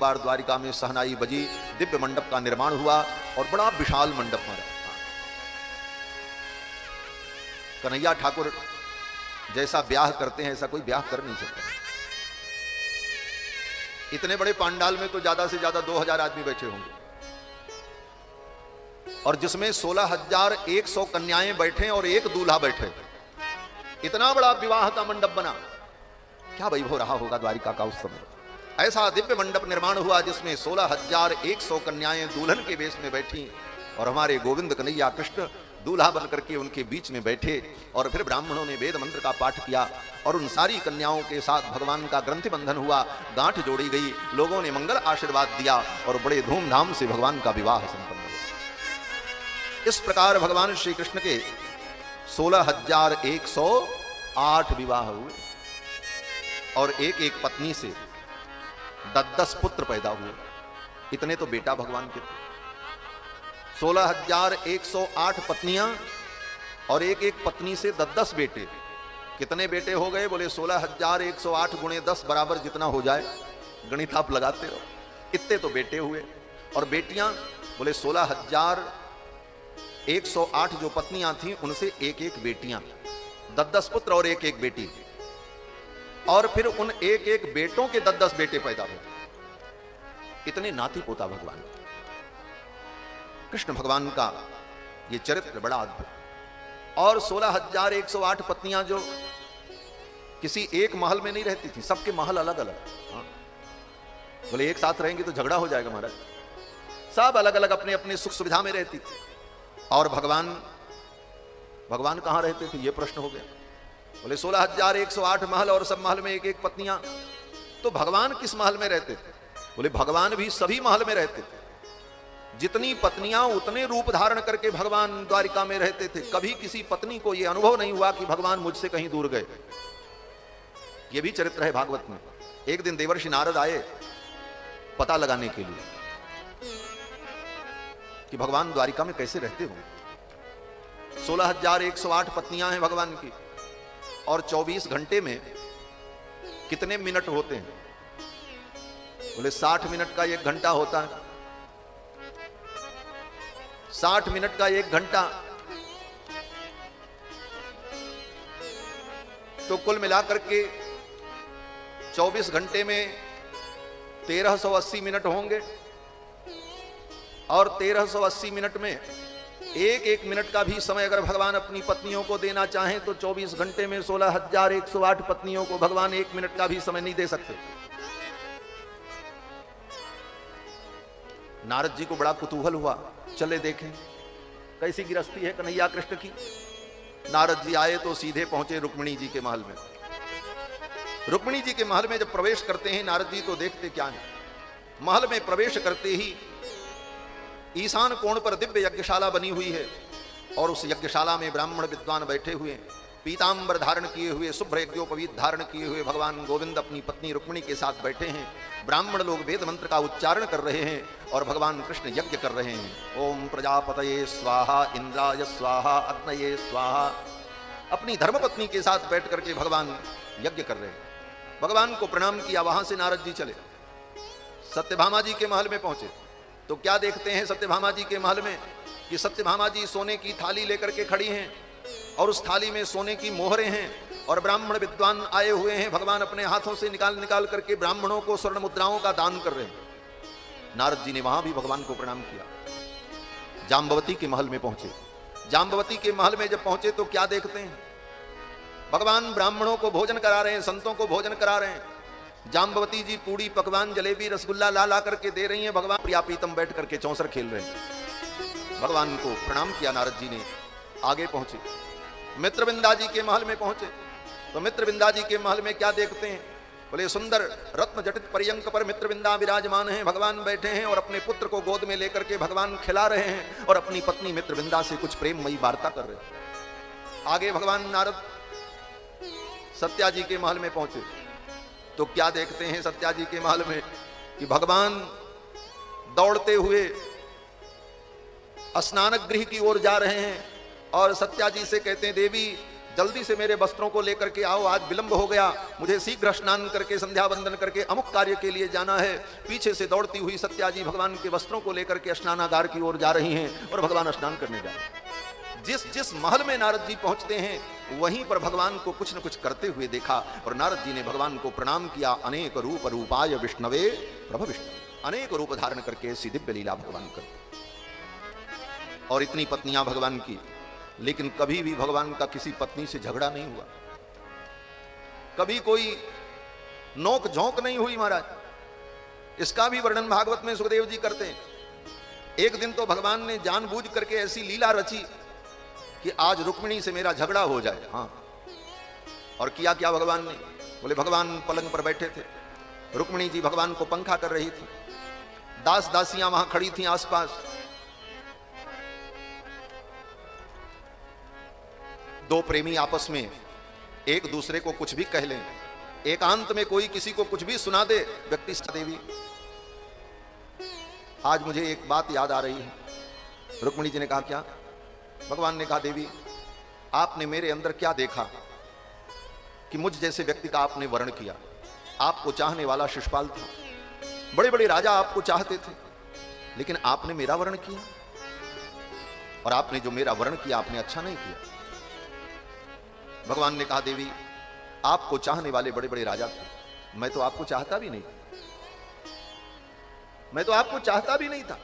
बार द्वारिका में सहनाई बजी, दिव्य मंडप का निर्माण हुआ और बड़ा विशाल मंडप बना। कन्हैया ठाकुर जैसा ब्याह करते हैं ऐसा कोई ब्याह कर नहीं सकता। इतने बड़े पांडाल में तो ज्यादा से ज्यादा 2000 आदमी बैठे होंगे, और जिसमें 16,100 कन्याएं बैठे और एक दूल्हा बैठे। इतना बड़ा विवाह का मंडप बना, क्या वैभव रहा होगा द्वारिका का उस समय। ऐसा दिव्य मंडप निर्माण हुआ जिसमें 16,100 कन्याएं दुल्हन के वेश में बैठी, और हमारे गोविंद कन्हैया कृष्ण दूल्हा बनकर के उनके बीच में बैठे। और फिर ब्राह्मणों ने वेद मंत्र का पाठ किया और उन सारी कन्याओं के साथ भगवान का ग्रंथि बंधन हुआ, गांठ जोड़ी गई, लोगों ने मंगल आशीर्वाद दिया और बड़े धूमधाम से भगवान का विवाह संपन्न हुआ। इस प्रकार भगवान श्री कृष्ण के 16,108 विवाह हुए और एक एक पत्नी से 10-10 पुत्र पैदा हुए। इतने तो बेटा भगवान के थे। 16,108 पत्नियां और एक एक पत्नी से 10-10 बेटे। कितने बेटे हो गए? बोले 16,108 गुणे 10 बराबर जितना हो जाए, गणित आप लगाते हो, इतने तो बेटे हुए। और बेटियां बोले 16,108 जो पत्नियां थीं उनसे एक एक बेटियां, 10-10 पुत्र और एक एक बेटी। और फिर उन एक एक बेटों के 10-10 बेटे पैदा हुए। इतने नाती पोता भगवान। कृष्ण भगवान का ये चरित्र बड़ा अद्भुत। और 16,108 पत्नियां जो किसी एक महल में नहीं रहती थी, सबके महल अलग अलग। बोले एक साथ रहेंगे तो झगड़ा हो जाएगा महाराज। सब अलग अलग अपने अपने सुख सुविधा में रहती थी। और भगवान कहां रहते थे ये प्रश्न हो गया। बोले 16,108 महल और सब महल में एक एक पत्नियां, तो भगवान किस महल में रहते थे? बोले भगवान भी सभी महल में रहते थे। जितनी पत्नियां उतने रूप धारण करके भगवान द्वारिका में रहते थे। कभी किसी पत्नी को यह अनुभव नहीं हुआ कि भगवान मुझसे कहीं दूर गए। यह भी चरित्र है भागवत में। एक दिन देवर्षि नारद आए पता लगाने के लिए कि भगवान द्वारिका में कैसे रहते हो। 16,108 पत्नियां हैं भगवान की, और 24 घंटे में कितने मिनट होते हैं? बोले 60 मिनट का 1 घंटा होता है। 60 मिनट का 1 घंटा, तो कुल मिलाकर के 24 घंटे में 1380 मिनट होंगे। और 1380 मिनट में एक एक मिनट का भी समय अगर भगवान अपनी पत्नियों को देना चाहें तो 24 घंटे में 16,108 पत्नियों को भगवान 1 मिनट का भी समय नहीं दे सकते। नारद जी को बड़ा कुतूहल हुआ, चले देखें कैसी गृहस्थी है कन्हैया कृष्ण की। नारद जी आए तो सीधे पहुंचे रुक्मिणी जी के महल में। रुक्मिणी जी के महल में जब प्रवेश करते हैं नारद जी तो देखते क्या है। महल में प्रवेश करते ही ईशान कोण पर दिव्य यज्ञशाला बनी हुई है, और उस यज्ञशाला में ब्राह्मण विद्वान बैठे हुए, पीतांबर धारण किए हुए, शुभ्र यज्ञोपवीत धारण किए हुए भगवान गोविंद अपनी पत्नी रुक्मिणी के साथ बैठे हैं। ब्राह्मण लोग वेद मंत्र का उच्चारण कर रहे हैं और भगवान कृष्ण यज्ञ कर रहे हैं। ओम प्रजापतये स्वाहा, इंद्राय स्वाहा, अग्नये स्वाहा। अपनी धर्मपत्नी के साथ बैठ करके भगवान यज्ञ कर रहे हैं। भगवान को प्रणाम किया। वहां से नारद जी चले सत्यभामा जी के महल में पहुंचे तो क्या देखते हैं सत्यभामा जी के महल में कि सत्यभामा जी सोने की थाली लेकर के खड़ी हैं, और उस थाली में सोने की मोहरें हैं, और ब्राह्मण विद्वान आए हुए हैं। भगवान अपने हाथों से निकाल करके ब्राह्मणों को स्वर्ण मुद्राओं का दान कर रहे हैं। नारद जी ने वहां भी भगवान को प्रणाम किया। जाम्बवती के महल में पहुंचे। जाम्बवती के महल में जब पहुंचे तो क्या देखते हैं? भगवान ब्राह्मणों को भोजन करा रहे हैं, संतों को भोजन करा रहे हैं। जाम्बवती जी पूड़ी, पकवान, जलेबी, रसगुल्ला ला करके दे रही हैं। भगवान प्रिया प्रीतम बैठ करके चौसर खेल रहे हैं। भगवान को प्रणाम किया नारद जी ने, आगे पहुंचे। मित्रविंदा जी के महल में पहुंचे तो मित्रविंदा जी के महल में क्या देखते हैं? बोले सुंदर रत्न जटित पर्यंक पर मित्रविंदा विराजमान हैं। भगवान बैठे हैं और अपने पुत्र को गोद में लेकर के भगवान खिला रहे हैं, और अपनी पत्नी मित्रविंदा से कुछ प्रेममयी वार्ता कर रहे हैं। आगे भगवान नारद सत्या जी के महल में पहुंचे तो क्या देखते हैं सत्या जी के महल में कि भगवान दौड़ते हुए स्नान गृह की ओर जा रहे हैं, और सत्या जी से कहते हैं देवी जल्दी से मेरे वस्त्रों को लेकर के आओ, आज विलंब हो गया, मुझे शीघ्र स्नान करके संध्या वंदन करके अमुक कार्य के लिए जाना है। पीछे से दौड़ती हुई सत्या जी भगवान के वस्त्रों को लेकर के स्नानागार की ओर जा रही हैं और भगवान स्नान करने जा रहे हैं। जिस जिस महल में नारद जी पहुंचते हैं वहीं पर भगवान को कुछ न कुछ करते हुए देखा और नारद जी ने भगवान को प्रणाम किया। अनेक रूप रूपाय विष्णवे प्रभ विष्णु, अनेक रूप धारण करके ऐसी दिव्य लीला भगवान करते। और इतनी पत्नियां भगवान की, लेकिन कभी भी भगवान का किसी पत्नी से झगड़ा नहीं हुआ, कभी कोई नोक झोंक नहीं हुई महाराज। इसका भी वर्णन भागवत में सुखदेव जी करते हैं। एक दिन तो भगवान ने जानबूझ करके ऐसी लीला रची कि आज रुक्मिणी से मेरा झगड़ा हो जाए। हाँ, और किया क्या भगवान ने? बोले भगवान पलंग पर बैठे थे, रुक्मिणी जी भगवान को पंखा कर रही थी, दास दासियां वहां खड़ी थी आसपास। दो प्रेमी आपस में एक दूसरे को कुछ भी कह लें, एकांत में कोई किसी को कुछ भी सुना दे, व्यक्ति देवी आज मुझे एक बात याद आ रही है। रुक्मिणी जी ने कहा क्या? भगवान ने कहा देवी आपने मेरे अंदर क्या देखा कि मुझ जैसे व्यक्ति का आपने वर्ण किया? आपको चाहने वाला शिशुपाल था, बड़े बड़े राजा आपको चाहते थे, लेकिन आपने मेरा वर्ण किया, और आपने जो मेरा वर्ण किया आपने अच्छा नहीं किया। भगवान ने कहा देवी आपको चाहने वाले बड़े बड़े राजा थे, मैं तो आपको चाहता भी नहीं, मैं तो आपको चाहता भी नहीं था,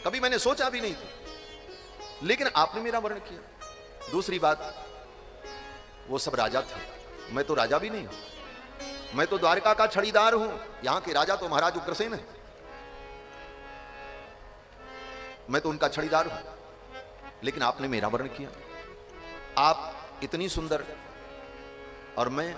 कभी मैंने सोचा भी नहीं था, लेकिन आपने मेरा वर्ण किया। दूसरी बात, वो सब राजा थे, मैं तो राजा भी नहीं हूं, मैं तो द्वारका का छड़ीदार हूं, यहां के राजा तो महाराज उग्रसेन है, मैं तो उनका छड़ीदार हूं, लेकिन आपने मेरा वर्ण किया। आप इतनी सुंदर और मैं,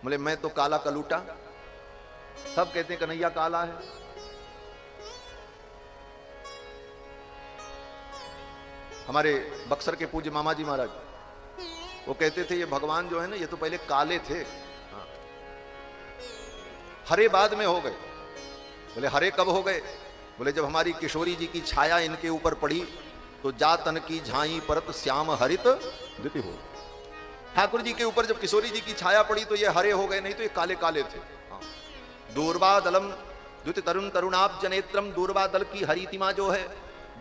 बोले मैं तो काला कलूटा, सब कहते हैं कन्हैया काला है। हमारे बक्सर के पूज्य मामा जी महाराज वो कहते थे ये भगवान जो है ना ये तो पहले काले थे, हरे बाद में हो गए। बोले हरे कब हो गए? बोले जब हमारी किशोरी जी की छाया इनके ऊपर पड़ी तो जातन की झाई परत श्याम हरित द्विति हो। ठाकुर जी के ऊपर जब किशोरी जी की छाया पड़ी तो ये हरे हो गए, नहीं तो ये काले काले थे। दूर्वादलम द्वित तरुण तरुणाब जनेत्रम, दूर्वादल की हरितिमा जो है,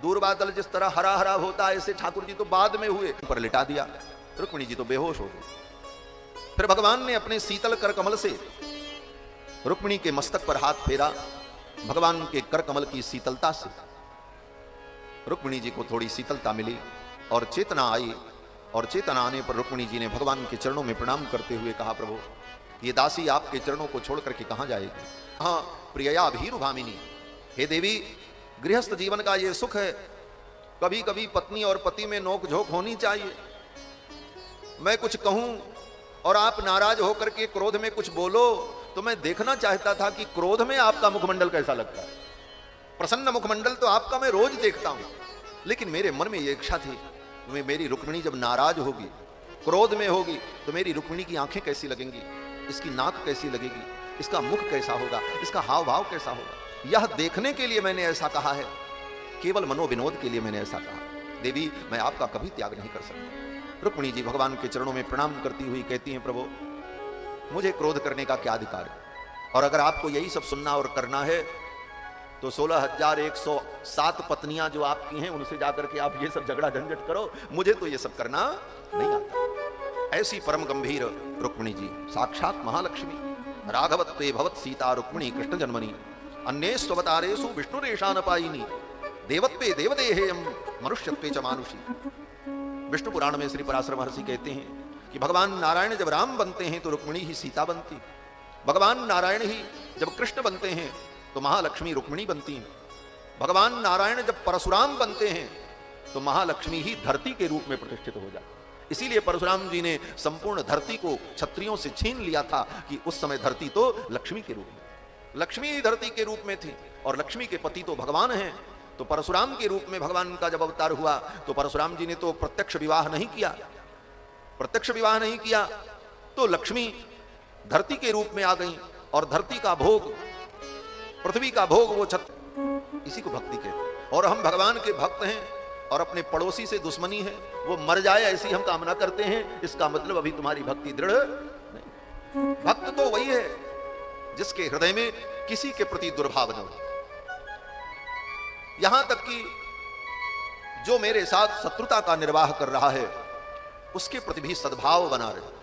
दूर्वादल जिस तरह हरा हरा होता है, ऐसे ठाकुर जी तो बाद में हुए, पर लिटा दिया, रुक्मिणी जी तो बेहोश हो गई। फिर भगवान ने अपने शीतल कर कमल से रुक्मिणी के मस्तक पर हाथ फेरा, भगवान के कर कमल की शीतलता से रुक्मिणी जी को थोड़ी शीतलता मिली और चेतना आई, और चेतना आने पर रुक्मिणी जी ने भगवान के चरणों में प्रणाम करते हुए कहा प्रभु ये दासी आपके चरणों को छोड़ करके कहां जाएगी? हाँ प्रियया भीरुभामिनी, हे देवी गृहस्थ जीवन का ये सुख है, कभी कभी पत्नी और पति में नोक झोंक होनी चाहिए। मैं कुछ कहूं और आप नाराज होकर के क्रोध में कुछ बोलो तो मैं देखना चाहता था कि क्रोध में आपका मुखमंडल कैसा लगता है। प्रसन्न मुखमंडल तो आपका मैं रोज देखता हूं, लेकिन मेरे मन में ये इच्छा थी मेरी रुक्मिणी जब नाराज होगी, क्रोध में होगी, तो मेरी रुक्मिणी की आंखें कैसी लगेंगी, इसकी नाक कैसी लगेगी, इसका मुख कैसा होगा, इसका हाव भाव कैसा होगा, यह देखने के लिए मैंने ऐसा कहा है, केवल मनोविनोद के लिए मैंने ऐसा कहा। देवी मैं आपका कभी त्याग नहीं कर सकता। रुक्मिणी जी भगवान के चरणों में प्रणाम करती हुई कहती हैं प्रभु मुझे क्रोध करने का क्या अधिकार है, और अगर आपको यही सब सुनना और करना है तो 16,107 पत्नियां जो आपकी हैं उनसे जाकर के आप ये सब झगड़ा झंझट करो, मुझे तो ये सब करना नहीं आता। ऐसी परम गंभीर रुक्मिणी जी साक्षात महालक्ष्मी, राघवत्वे भवत सीता रुक्मिणी कृष्ण जन्मनि, अन्ये स्वतारेषु विष्णुरेशान पायिनी, देवत्वे देवदेहेयम मनुष्यत्वे च मानुषी। विष्णु पुराण में श्री पराशर महर्षि कहते हैं कि भगवान नारायण जब राम बनते हैं तो रुक्मिणी ही सीता बनती, भगवान नारायण ही जब कृष्ण बनते हैं तो महालक्ष्मी रुक्मिणी बनती हैं, भगवान नारायण जब परशुराम बनते हैं तो महालक्ष्मी ही धरती के रूप में प्रतिष्ठित हो जाती। इसीलिए परशुराम जी ने संपूर्ण धरती को क्षत्रियों से छीन लिया था कि उस समय धरती तो लक्ष्मी के रूप में, लक्ष्मी ही धरती के रूप में थी, और लक्ष्मी के पति तो भगवान हैं। तो परशुराम के रूप में भगवान का जब अवतार हुआ तो परशुराम जी ने तो प्रत्यक्ष विवाह नहीं किया, प्रत्यक्ष विवाह नहीं किया, तो लक्ष्मी धरती के रूप में आ गई, और धरती का भोग, पृथ्वी का भोग वो छत्र, इसी को भक्ति कहते हैं। और हम भगवान के भक्त हैं और अपने पड़ोसी से दुश्मनी है, वो मर जाए ऐसी हम कामना करते हैं, इसका मतलब अभी तुम्हारी भक्ति दृढ़ नहीं। भक्त तो वही है जिसके हृदय में किसी के प्रति दुर्भाव न हो। यहां तक कि जो मेरे साथ शत्रुता का निर्वाह कर रहा है उसके प्रति भी सद्भाव बना रहे।